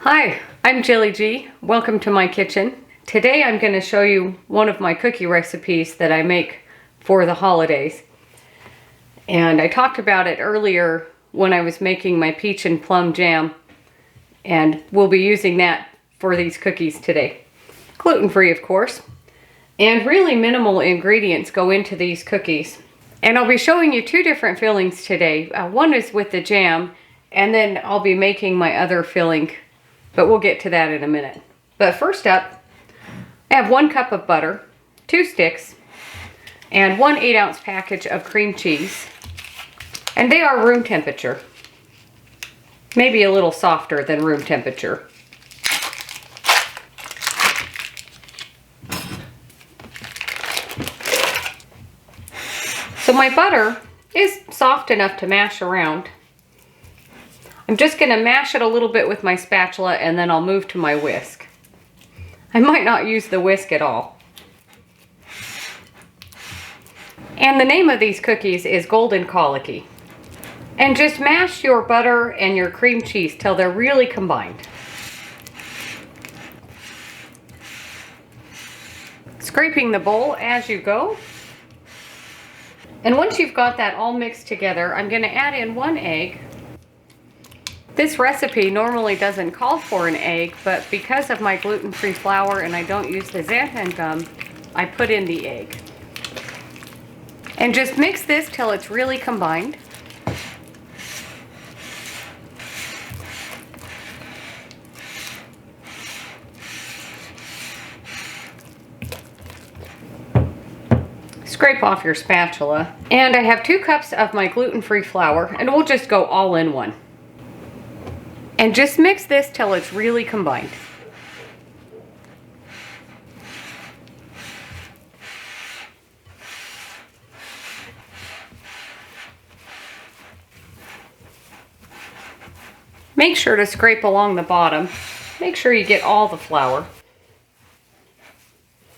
Hi, I'm Jilly G. Welcome to my kitchen. Today I'm going to show you one of my cookie recipes that I make for the holidays. And I talked about it earlier when I was making my peach and plum jam, and we'll be using that for these cookies today. Gluten-free, of course. And really minimal ingredients go into these cookies. And I'll be showing you two different fillings today. One is with the jam, and then I'll be making my other filling, but we'll get to that in a minute. But first up, I have 1 cup of butter, 2 sticks, and 1 8-ounce package of cream cheese. And they are room temperature. Maybe a little softer than room temperature. So my butter is soft enough to mash around. I'm just going to mash it a little bit with my spatula, and then I'll move to my whisk. I might not use the whisk at all. And the name of these cookies is Golden Kolacky. And just mash your butter and your cream cheese till they're really combined. Scraping the bowl as you go. And once you've got that all mixed together, I'm going to add in 1 egg. This recipe normally doesn't call for an egg, but because of my gluten-free flour and I don't use the xanthan gum, I put in the egg. And just mix this till it's really combined. Scrape off your spatula. And I have 2 cups of my gluten-free flour, and we'll just go all in one. And just mix this till it's really combined. Make sure to scrape along the bottom. Make sure you get all the flour.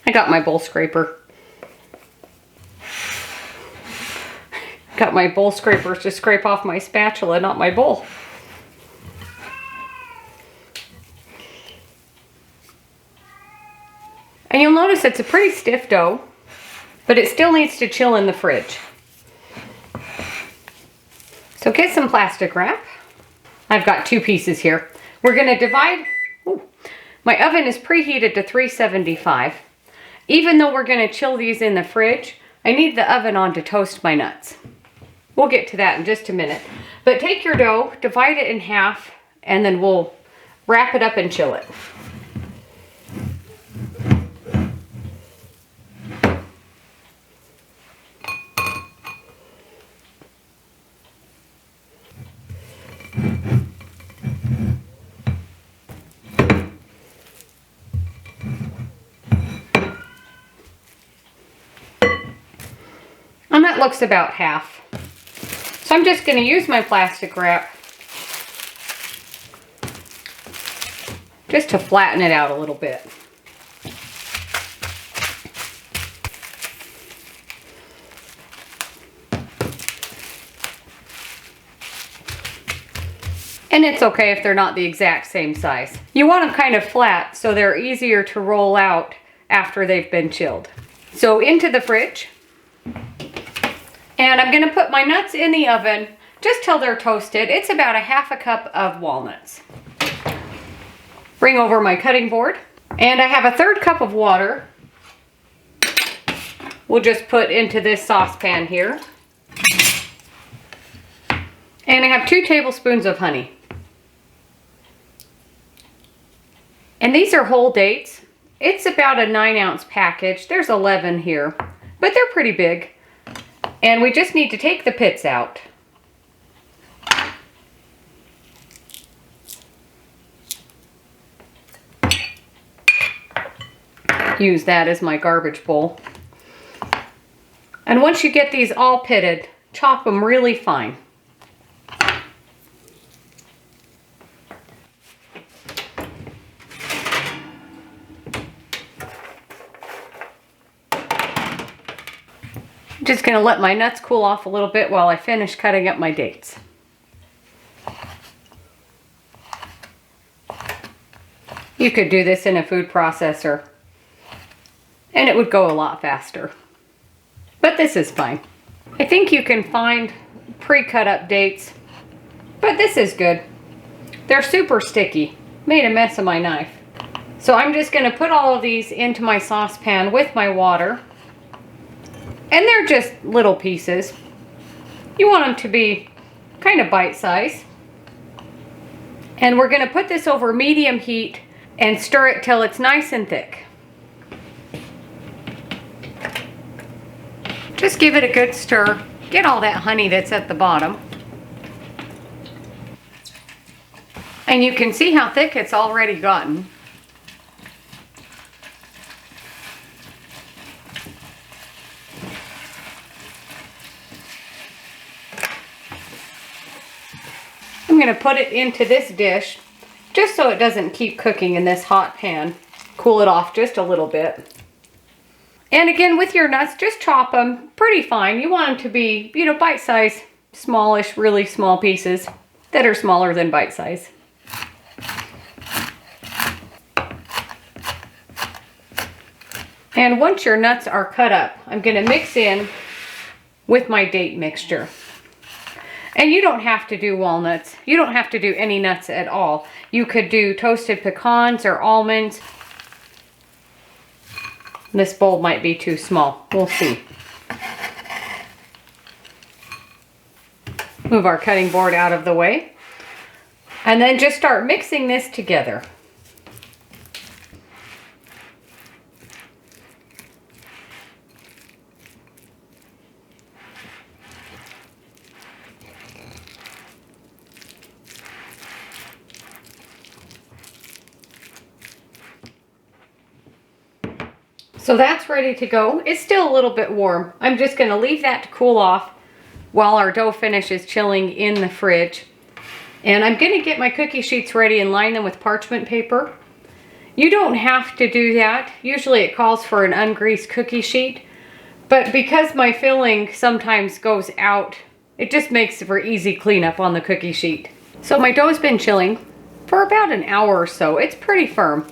I got my bowl scraper. Got my bowl scrapers to scrape off my spatula, not my bowl. And you'll notice it's a pretty stiff dough, but it still needs to chill in the fridge. So get some plastic wrap. I've got 2 pieces here. We're going to divide. Ooh, my oven is preheated to 375. Even though we're going to chill these in the fridge, I need the oven on to toast my nuts. We'll get to that in just a minute. But take your dough, divide it in half, and then we'll wrap it up and chill it. And that looks about half. So I'm just going to use my plastic wrap just to flatten it out a little bit. And it's okay if they're not the exact same size. You want them kind of flat so they're easier to roll out after they've been chilled. So into the fridge. And I'm going to put my nuts in the oven just till they're toasted. It's about a ½ cup of walnuts. Bring over my cutting board. And I have a 1/3 cup of water. We'll just put into this saucepan here. And I have 2 tablespoons of honey. And these are whole dates. It's about a 9-ounce package. There's 11 here, but they're pretty big. And we just need to take the pits out. Use that as my garbage bowl. And once you get these all pitted, chop them really fine. I'm just going to let my nuts cool off a little bit while I finish cutting up my dates. You could do this in a food processor and it would go a lot faster. But this is fine. I think you can find pre-cut up dates, but this is good. They're super sticky. Made a mess of my knife. So I'm just going to put all of these into my saucepan with my water. And they're just little pieces. You want them to be kind of bite-sized. And we're going to put this over medium heat and stir it till it's nice and thick. Just give it a good stir. Get all that honey that's at the bottom. And you can see how thick it's already gotten. I'm going to put it into this dish just so it doesn't keep cooking in this hot pan. Cool it off just a little bit. And again, with your nuts, just chop them pretty fine. You want them to be, you know, bite-sized, smallish, really small pieces that are smaller than bite-size. And once your nuts are cut up, I'm going to mix in with my date mixture. And you don't have to do walnuts. You don't have to do any nuts at all. You could do toasted pecans or almonds. This bowl might be too small. We'll see. Move our cutting board out of the way. And then just start mixing this together. So that's ready to go. It's still a little bit warm. I'm just going to leave that to cool off while our dough finishes chilling in the fridge. And I'm going to get my cookie sheets ready and line them with parchment paper. You don't have to do that. Usually it calls for an ungreased cookie sheet. But because my filling sometimes goes out, it just makes for easy cleanup on the cookie sheet. So my dough's been chilling for about an hour or so. It's pretty firm.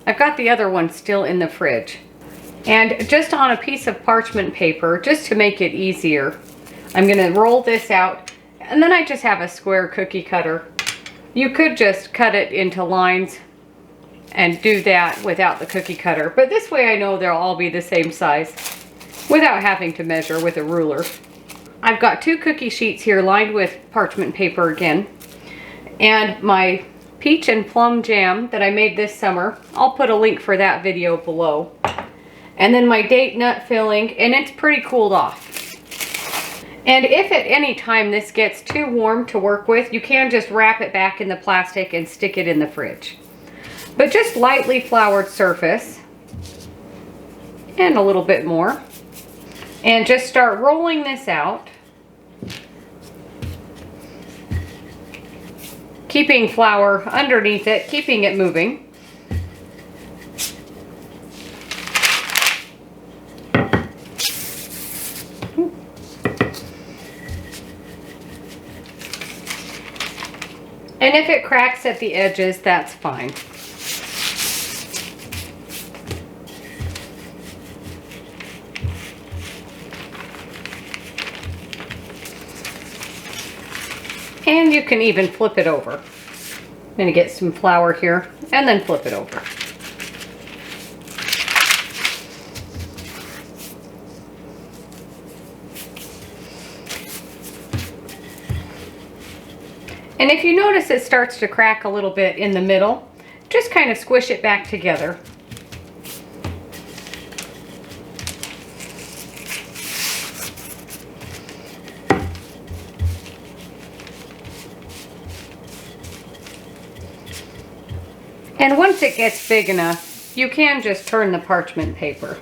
I've got the other one still in the fridge. And just on a piece of parchment paper, just to make it easier, I'm going to roll this out, and then I just have a square cookie cutter. You could just cut it into lines and do that without the cookie cutter, but this way I know they'll all be the same size without having to measure with a ruler. I've got 2 cookie sheets here lined with parchment paper again, and my peach and plum jam that I made this summer. I'll put a link for that video below. And then my date nut filling, and it's pretty cooled off. And if at any time this gets too warm to work with, you can just wrap it back in the plastic and stick it in the fridge. But just lightly floured surface, and a little bit more. And just start rolling this out. Keeping flour underneath it, keeping it moving. And if it cracks at the edges, that's fine. And you can even flip it over. I'm going to get some flour here and then flip it over. And if you notice it starts to crack a little bit in the middle, just kind of squish it back together. And once it gets big enough, you can just turn the parchment paper.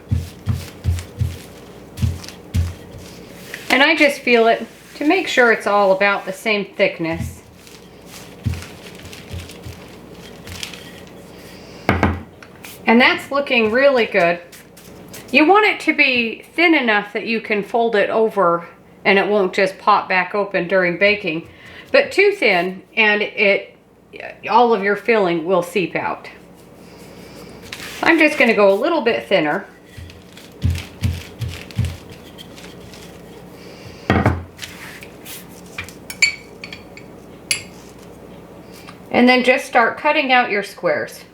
And I just feel it to make sure it's all about the same thickness. And that's looking really good. You want it to be thin enough that you can fold it over and it won't just pop back open during baking. But too thin and all of your filling will seep out. I'm just going to go a little bit thinner. And then just start cutting out your squares.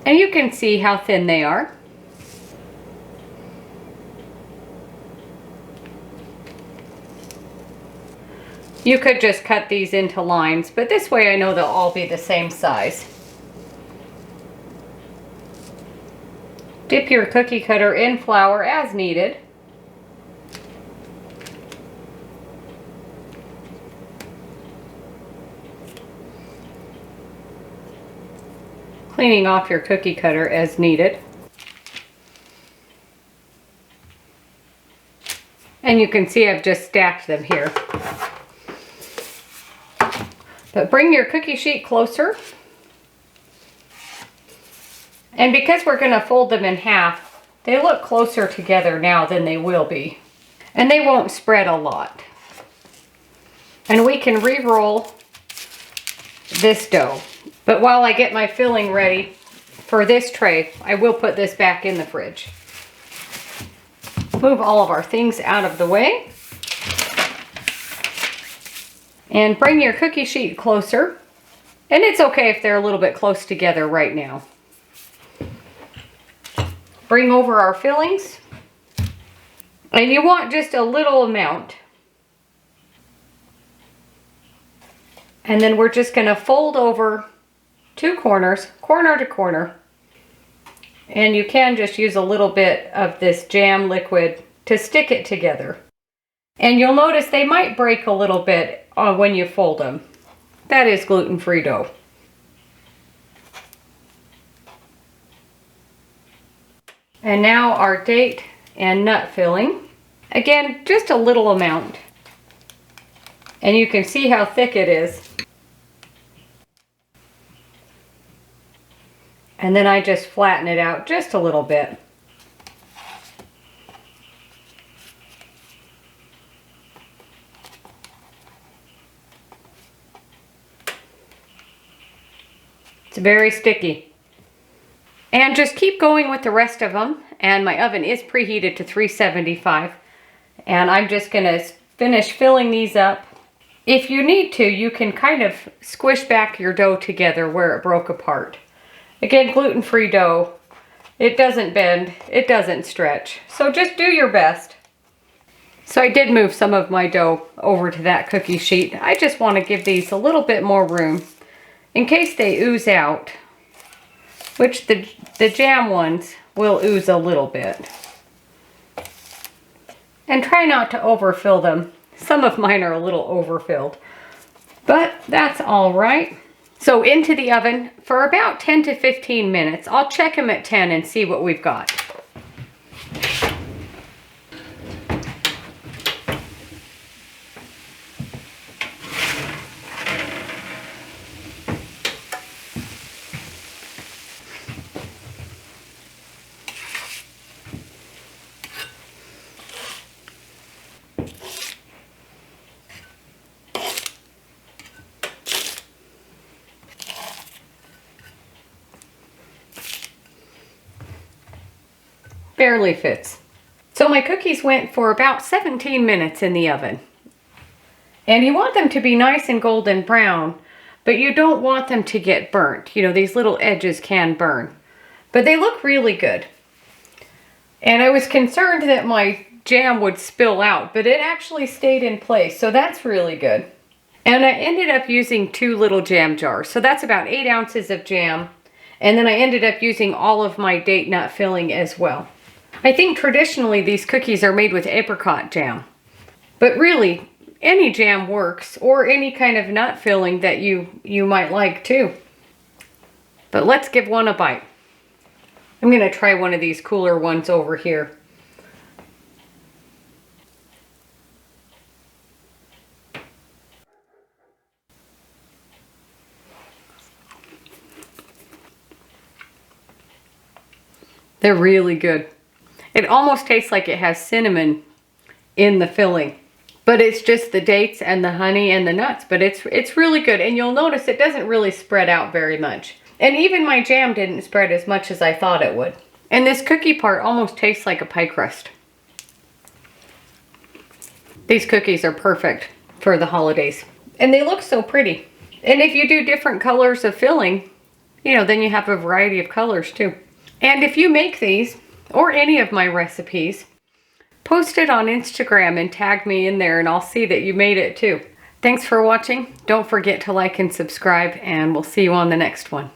And you can see how thin they are. You could just cut these into lines, but this way I know they'll all be the same size. Dip your cookie cutter in flour as needed. Cleaning off your cookie cutter as needed. And you can see I've just stacked them here. But bring your cookie sheet closer. And because we're going to fold them in half, they look closer together now than they will be. And they won't spread a lot. And we can re-roll this dough. But while I get my filling ready for this tray, I will put this back in the fridge. Move all of our things out of the way. And bring your cookie sheet closer. And it's okay if they're a little bit close together right now. Bring over our fillings. And you want just a little amount. And then we're just going to fold over two corners, corner to corner. And you can just use a little bit of this jam liquid to stick it together. And you'll notice they might break a little bit when you fold them. That is gluten-free dough. And now our date and nut filling. Again, just a little amount. And you can see how thick it is. And then I just flatten it out just a little bit. It's very sticky. And just keep going with the rest of them. And my oven is preheated to 375. And I'm just going to finish filling these up. If you need to, you can kind of squish back your dough together where it broke apart. Again, gluten-free dough, it doesn't bend, it doesn't stretch. So just do your best. So I did move some of my dough over to that cookie sheet. I just want to give these a little bit more room in case they ooze out, which the jam ones will ooze a little bit. And try not to overfill them. Some of mine are a little overfilled, but that's all right. So into the oven for about 10 to 15 minutes. I'll check them at 10 and see what we've got. Barely fits. So my cookies went for about 17 minutes in the oven. And you want them to be nice and golden brown, but you don't want them to get burnt. You know, these little edges can burn. But they look really good. And I was concerned that my jam would spill out, but it actually stayed in place, so that's really good. And I ended up using 2 little jam jars. So that's about 8 ounces of jam. And then I ended up using all of my date nut filling as well. I think traditionally these cookies are made with apricot jam. But really, any jam works, or any kind of nut filling that you might like too. But let's give one a bite. I'm going to try one of these cooler ones over here. They're really good. It almost tastes like it has cinnamon in the filling. but it's just the dates and the honey and the nuts, but it's really good. And you'll notice it doesn't really spread out very much. And even my jam didn't spread as much as I thought it would. And this cookie part almost tastes like a pie crust. These cookies are perfect for the holidays. And they look so pretty. And if you do different colors of filling, you know, then you have a variety of colors too. And if you make these, or any of my recipes, post it on Instagram and tag me in there and I'll see that you made it too. Thanks for watching. Don't forget to like and subscribe, and we'll see you on the next one.